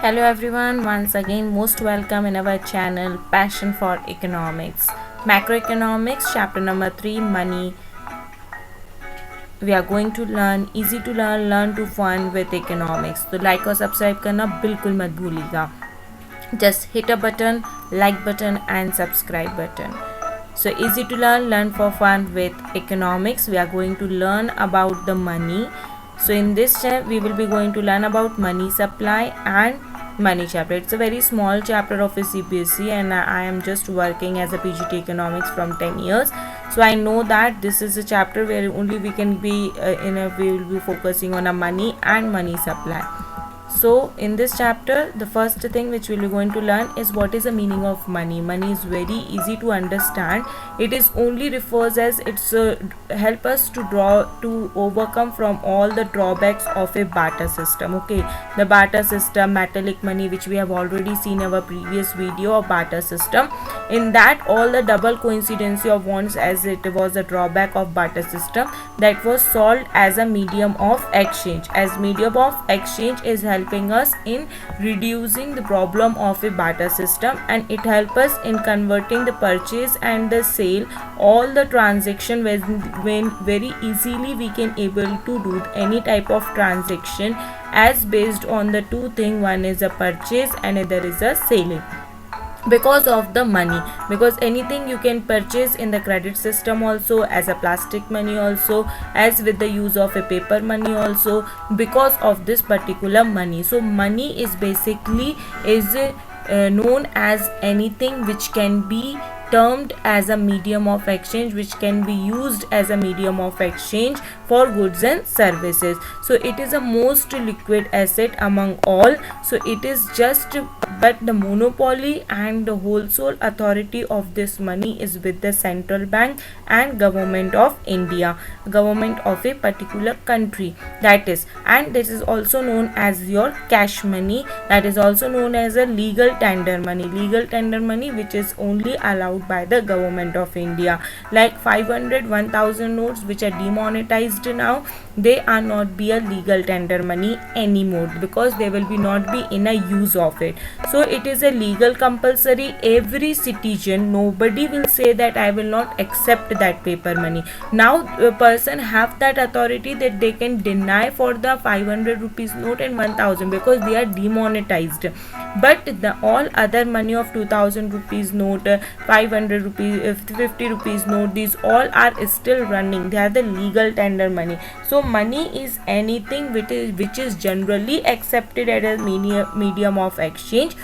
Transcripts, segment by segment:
Hello everyone, once again most welcome in our channel Passion for Economics. Macroeconomics chapter number 3 money. We are going to learn easy to learn to fun with economics. तो like और subscribe करना बिल्कुल मत भूलिएगा. Just hit a button, like button and subscribe button. So easy to learn for fun with economics. We are going to learn about the money. So in this chapter we will be going to learn about money supply and money chapter. It's a very small chapter of a CBSE and I am just working as a PGT economics from 10 years. So I know that this is a chapter where only we can be we will be focusing on a money and money supply. So in this chapter the first thing which we will be going to learn is what is the meaning of money. Money is very easy to understand. It is only refers as it's help us to overcome from all the drawbacks of a barter system. Okay, the barter system, metallic money, which we have already seen in our previous video of barter system. In that all the double coincidency of wants, as it was a drawback of barter system, that was solved as a medium of exchange. As medium of exchange is helping us in reducing the problem of a barter system, and it helps us in converting the purchase and the sale, all the transaction when very easily we can able to do any type of transaction as based on the two thing. One is a purchase and other is a selling, because of the money, because anything you can purchase in the credit system also, as a plastic money also, as with the use of a paper money also, because of this particular money. So money is basically known as anything which can be termed as a medium of exchange, which can be used as a medium of exchange for goods and services. So it is a most liquid asset among all. So it is just, but the monopoly and the wholesale authority of this money is with the central bank and government of India, government of a particular country, that is. And this is also known as your cash money, that is also known as a legal tender money. Legal tender money which is only allowed by the government of India, like 500, 1000 notes which are demonetized now, they are not be a legal tender money anymore, because they will be not be in a use of it. So it is a legal compulsory. Every citizen, nobody will say that I will not accept that paper money. Now a person have that authority that they can deny for the 500 rupees note and 1000, because they are demonetized. But the all other money of 2000 rupees note, 500 rupees, 50 rupees note, these all are still running. They are the legal tender money. So money is anything which is generally accepted as a medium of exchange,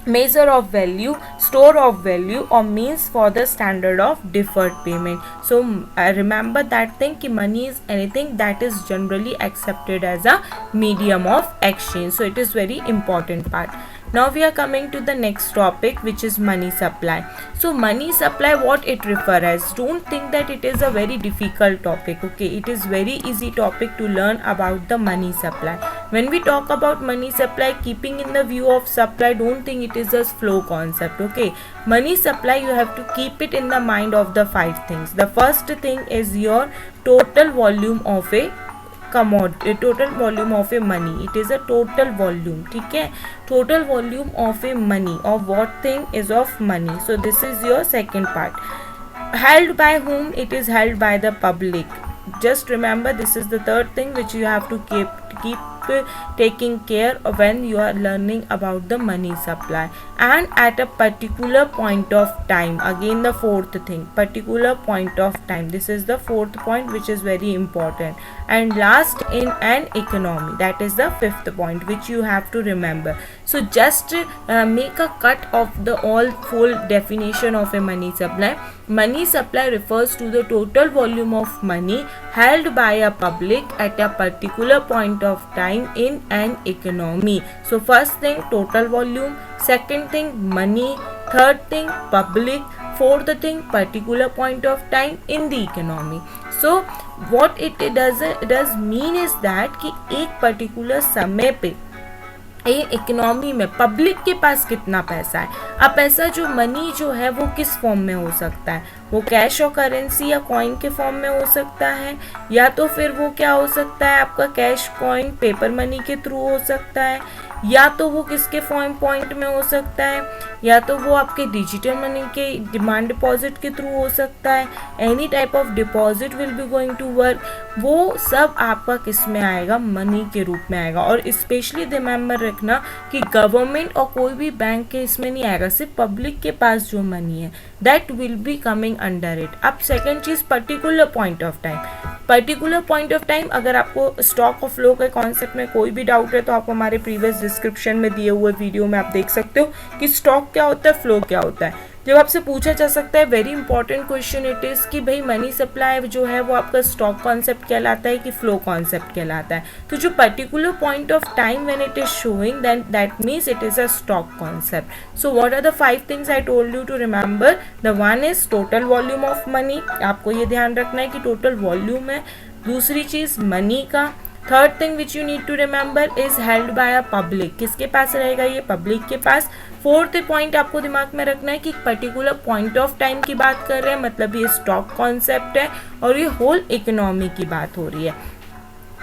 measure of value, store of value, or means for the standard of deferred payment. So remember that thing ki money is anything that is generally accepted as a medium of exchange. So it is very important part. Now we are coming to the next topic, which is money supply. So money supply, what it refers as, don't think that it is a very difficult topic. Okay, it is very easy topic to learn about the money supply. When we talk about money supply, keeping in the view of supply, don't think it is a flow concept. Okay, money supply, you have to keep it in the mind of the 5 things. The first thing is your total volume of a commodity, total volume of a money. It is a total volume. ठीक है, total volume of a money, of what thing is of money. So this is your second part. Held by whom? It is held by the public. Just remember, this is the third thing which you have to keep taking care of when you are learning about the money supply. And at a particular point of time, again the fourth thing, particular point of time. This is the fourth point which is very important. And last, in an economy, that is the fifth point which you have to remember. So just make a cut of the all full definition of a money supply. Money supply refers to the total volume of money held by a public at a particular point of time in an economy. So first thing, total volume. Second thing, money. Third thing, public. Fourth thing, particular point of time in the economy. So what it does mean is that कि एक particular समय पे economy में public के पास कितना पैसा है. अब पैसा जो मनी जो है वो किस फॉर्म में हो सकता है, वो कैश और करेंसी या कॉइन के फॉर्म में हो सकता है, या तो फिर वो क्या हो सकता है आपका कैश कॉइन पेपर मनी के थ्रू हो सकता है, या तो वो किसके फॉर्म पॉइंट में हो सकता है, या तो वो आपके डिजिटल मनी के डिमांड डिपॉजिट के थ्रू हो सकता है। Any type of deposit will be going to work, वो सब आपका किस में आएगा, मनी के रूप में आएगा। और स्पेशली रिमेंबर रखना कि गवर्नमेंट और कोई भी बैंक के इसमें नहीं आएगा, सिर्फ पब्लिक के पास जो मनी है that will be coming under it. अब सेकेंड चीज particular point of time, particular point of time अगर आपको स्टॉक और फ्लो के कॉन्सेप्ट में कोई भी डाउट है तो आप हमारे प्रीवियस डिस्क्रिप्शन में दिए हुए वीडियो में आप देख सकते हो कि स्टॉक क्या होता है, फ्लो क्या होता है। जब आपसे पूछा जा सकता है very important question it is कि भाई मनी सप्लाई जो है वो आपका स्टॉक कॉन्सेप्ट कहलाता है कि फ्लो कॉन्सेप्ट कहलाता है, तो जो particular point of time when it is showing then that means it is a stock concept. So what are the 5 things I told you to remember, the one is total volume of money, आपको ये ध्यान रखना है कि total volume है। दूसरी चीज money का, third thing which you need to remember is held by a public, किसके पास रहेगा ये, पब्लिक के पास। फोर्थ पॉइंट आपको दिमाग में रखना है कि पर्टिकुलर पॉइंट ऑफ टाइम की बात कर रहे हैं, मतलब ये स्टॉक कॉन्सेप्ट है और ये होल इकोनॉमी की बात हो रही है।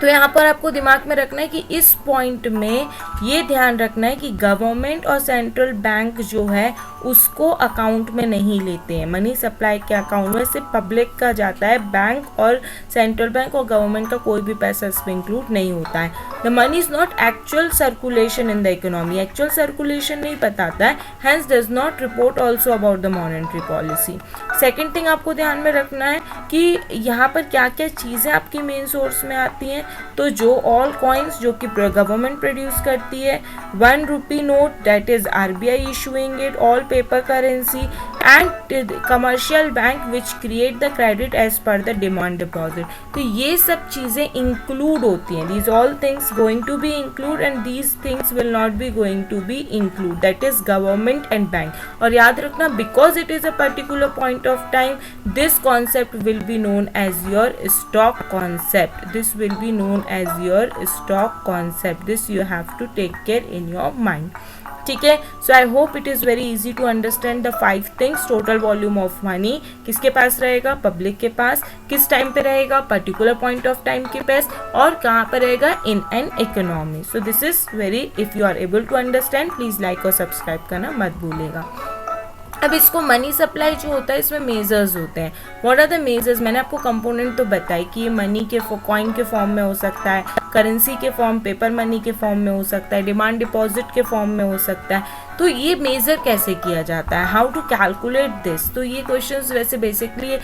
तो यहाँ पर आपको दिमाग में रखना है कि इस पॉइंट में ये ध्यान रखना है कि गवर्नमेंट और सेंट्रल बैंक जो है उसको अकाउंट में नहीं लेते हैं, मनी सप्लाई के अकाउंट में सिर्फ पब्लिक का जाता है, बैंक और सेंट्रल बैंक और गवर्नमेंट का कोई भी पैसा इसमें इंक्लूड नहीं होता है। The money is not actual circulation in the economy, actual circulation नहीं बताता है, hence does not report also about the monetary policy. Second thing आपको ध्यान में रखना है कि यहाँ पर क्या क्या चीज़ें आपकी मेन सोर्स में आती हैं, तो जो ऑल कॉइन्स जो कि गवर्नमेंट प्रोड्यूस करती है, 1 rupee note that is RBI issuing it, all paper currency and commercial bank which create the credit as per the demand deposit. तो ये सब चीज़ें इंक्लूड होती हैं, these all things going to be include and these things will not be going to be include, that is government and bank. और याद रखना because it is a particular point of time this concept will be known as your stock concept, this will be known as your stock concept, this you have to take care in your mind, ठीक है। So I hope it is very easy to understand the 5 things. Total volume of money किसके पास रहेगा, public के पास, किस time पे रहेगा, particular point of time के पास, और कहाँ पर रहेगा, in an economy. So this is very, if you are able to understand please like और सब्सक्राइब करना मत भूलेगा। अब इसको मनी सप्लाई जो होता है इसमें मेजर्स होते हैं। व्हाट आर द मेजर्स, मैंने आपको कंपोनेंट तो बताई कि ये मनी के कॉइन के फॉर्म में हो सकता है, करेंसी के फॉर्म, पेपर मनी के फॉर्म में हो सकता है, डिमांड डिपॉजिट के फॉर्म में हो सकता है। तो ये मेजर कैसे किया जाता है, हाउ टू कैलकुलेट दिस, तो ये क्वेश्चंस वैसे बेसिकली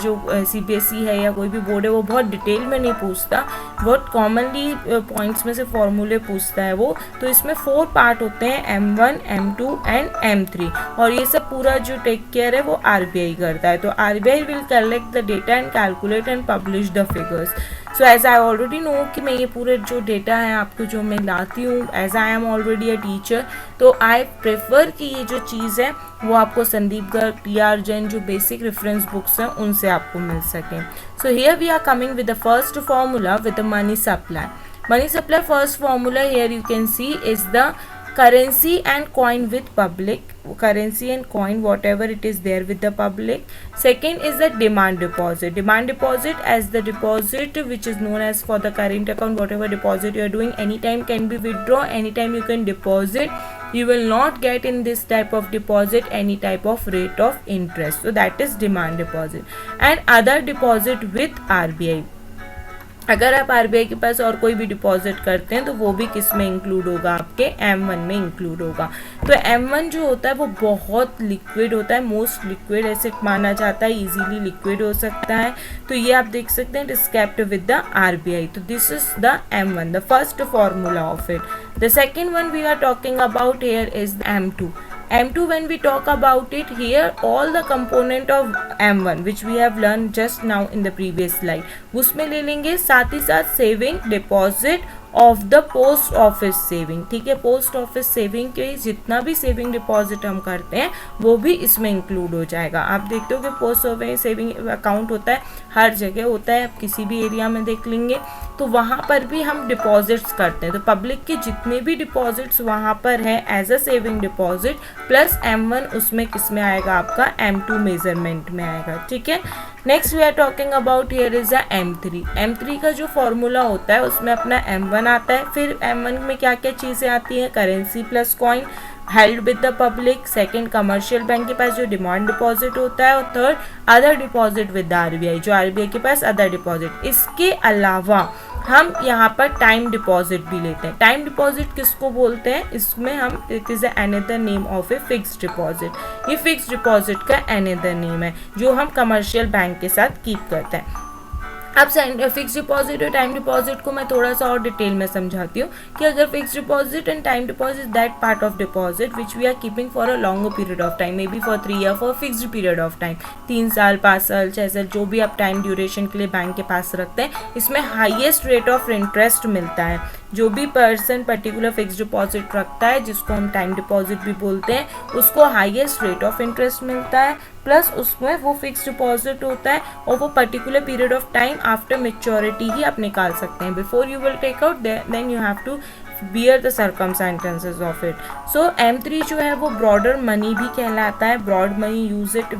जो CBSE है या कोई भी बोर्ड है वो बहुत डिटेल में नहीं पूछता, बहुत कॉमनली पॉइंट्स में से फॉर्मूले पूछता है वो। तो इसमें 4 पार्ट होते हैं, M1, M2 एंड M3, और ये सब पूरा जो टेक केयर है वो RBI करता है। तो RBI will collect the data and calculate and publish the figures. So as I already know कि मैं ये पूरे जो डेटा है आपको जो मैं लाती हूँ, as I am already a teacher, तो आई प्रेफर कि ये जो चीज़ है वो आपको संदीप गर्ग, TR जैन जो बेसिक रेफरेंस बुक्स हैं उनसे आपको मिल सकें। So here we are coming with the first formula with the money supply. Money supply first formula here you can see is the currency and coin with public, currency and coin whatever it is there with the public. Second is the demand deposit. Demand deposit as the deposit which is known as for the current account, whatever deposit you are doing anytime can be withdraw, anytime you can deposit. You will not get in this type of deposit any type of rate of interest. So that is demand deposit. And other deposit with RBI. अगर आप RBI के पास और कोई भी deposit करते हैं तो वो भी किस में इंक्लूड होगा, आपके M1 में इंक्लूड होगा। तो M1 जो होता है वो बहुत लिक्विड होता है, मोस्ट लिक्विड एसेट माना जाता है, इजीली लिक्विड हो सकता है। तो ये आप देख सकते हैं, it is kept with the RBI। तो this is the M1, the first formula of it. The second one we are talking about here is M2. M2 when we talk about it, here all the component of M1 which we have learned just now in the previous slide उसमें ले लेंगे, साथ ही साथ saving, deposit of the post office saving. ठीक है, post office saving के जितना भी सेविंग डिपॉजिट हम करते हैं वो भी इसमें इंक्लूड हो जाएगा। आप देखते हो कि पोस्ट ऑफिस सेविंग अकाउंट होता है, हर जगह होता है, आप किसी भी एरिया में देख लेंगे तो वहाँ पर भी हम डिपॉजिट्स करते हैं। तो पब्लिक के जितने भी डिपॉजिट्स वहाँ पर है as a saving deposit plus M1 उसमें किस में आएगा, आपका M2 मेजरमेंट में आएगा। ठीक है, next we are talking about here is a M3। M3 का जो फॉर्मूला होता है उसमें अपना M1 आता है, फिर M1 में क्या क्या चीज़ें आती हैं, currency plus coin held with the public, second commercial bank के पास जो डिमांड डिपॉजिट होता है, और third other deposit with RBI, जो RBI के पास अदर डिपॉजिट। इसके अलावा हम यहाँ पर टाइम डिपॉजिट भी लेते हैं। टाइम डिपॉजिट किसको बोलते हैं, इसमें हम it is another name of a fixed deposit. ये फिक्स्ड डिपॉजिट का अनदर नेम है जो हम कमर्शियल बैंक के साथ कीप करते हैं। अब फिक्स डिपॉजिट और टाइम डिपॉजिट को मैं थोड़ा सा और डिटेल में समझाती हूँ कि अगर fix deposit and time deposit that part of deposit which we are keeping for a longer period of time, may be for 3 year, for fixed period of time, 3 साल 5 साल 6 साल, जो भी आप टाइम ड्यूरेशन के लिए बैंक के पास रखते हैं, इसमें हाईएस्ट रेट ऑफ इंटरेस्ट मिलता है। जो भी पर्सन पर्टिकुलर फिक्स डिपॉजिट रखता है, जिसको हम टाइम डिपॉजिट भी बोलते हैं, उसको हाईएस्ट रेट ऑफ इंटरेस्ट मिलता है, प्लस उसमें वो फिक्स डिपॉजिट होता है और वो particular period of time after maturity ही आप निकाल सकते हैं। Before you will take out then you have to bear the circumstances of it. So M3 जो है वो broader money भी कहलाता है, broad money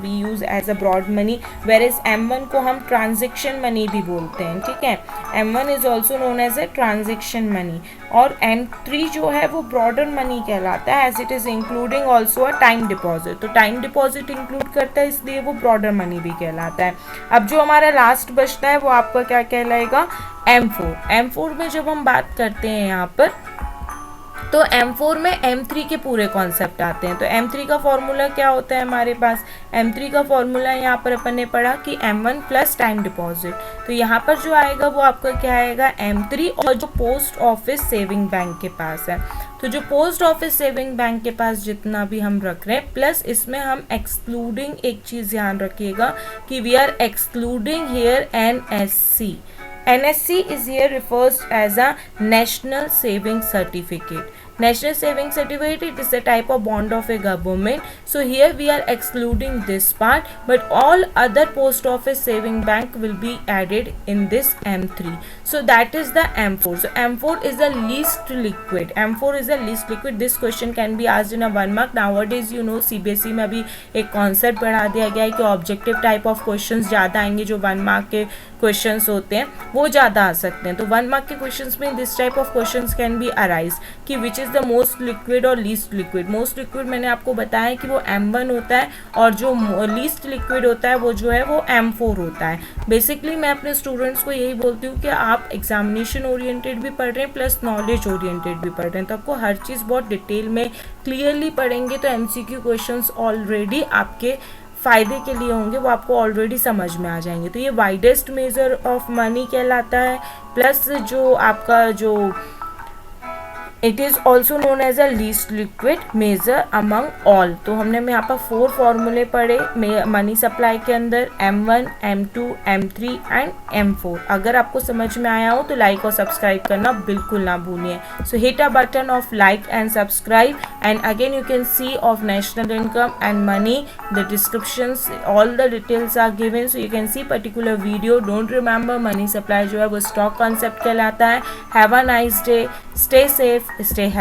we use as a broad money, whereas M1 को हम transaction money भी बोलते हैं। ठीक है, M1 is also known as a transaction money, और M3 जो है वो broader money कहलाता है as it is including also a time deposit। तो time deposit include करता है इसलिए वो broader money भी कहलाता है। अब जो हमारा लास्ट बचता है वो आपका क्या कहलाएगा, M4। M4 में जब हम बात करते हैं यहाँ पर, तो M4 में M3 के पूरे कॉन्सेप्ट आते हैं। तो M3 का फॉर्मूला क्या होता है हमारे पास, M3 का फॉर्मूला यहाँ पर अपन ने पढ़ा कि M1 प्लस टाइम डिपॉजिट। तो यहाँ पर जो आएगा वो आपका क्या आएगा, M3, और जो पोस्ट ऑफिस सेविंग बैंक के पास है, तो जो पोस्ट ऑफिस सेविंग बैंक के पास जितना भी हम रख रहे हैं, प्लस इसमें हम एक्सक्लूडिंग एक चीज़ ध्यान रखिएगा कि we are excluding here NSC. NSC is here refers as a National Saving Certificate. National Saving Certificate is a type of bond of a government. So here we are excluding this part, but all other post office saving bank will be added in this M3. So that is the M4. So M4 is the least liquid. M4 is the least liquid. This question can be asked in a 1 mark. Nowadays you know CBSE में अभी एक concept बढ़ा दिया गया है कि objective type of questions ज़्यादा आएंगे, जो 1 mark के क्वेश्चंस होते हैं वो ज़्यादा आ सकते हैं। तो 1 मार्क के क्वेश्चंस में this type of questions can be arise कि which is the most liquid और लीस्ट लिक्विड। मोस्ट लिक्विड मैंने आपको बताया कि वो M1 होता है, और जो लीस्ट लिक्विड होता है वो जो है वो M4 होता है। बेसिकली मैं अपने स्टूडेंट्स को यही बोलती हूँ कि आप एग्जामिनेशन ओरिएंटेड भी पढ़ रहे हैं प्लस नॉलेज ओरिएंटेड भी पढ़ रहे हैं, तो आपको हर चीज़ बहुत डिटेल में क्लियरली पढ़ेंगे तो MCQ क्वेश्चंस ऑलरेडी आपके फ़ायदे के लिए होंगे, वो आपको ऑलरेडी समझ में आ जाएंगे। तो ये वाइडेस्ट मेजर ऑफ मनी कहलाता है, प्लस जो आपका जो it is also known as a least liquid measure among all. तो हमने यहाँ पर 4 फॉर्मूले पढ़े मनी सप्लाई के अंदर, M1, M2, M3 and M4। अगर आपको समझ में आया हो तो लाइक और सब्सक्राइब करना बिल्कुल ना भूलिए। सो hit a button of like and subscribe, and again you can see of national income and money, the descriptions, all the details are given, so you can see particular video. Don't remember money supply जो है वो stock concept कहलाता है। Have a nice day, stay safe, stay happy.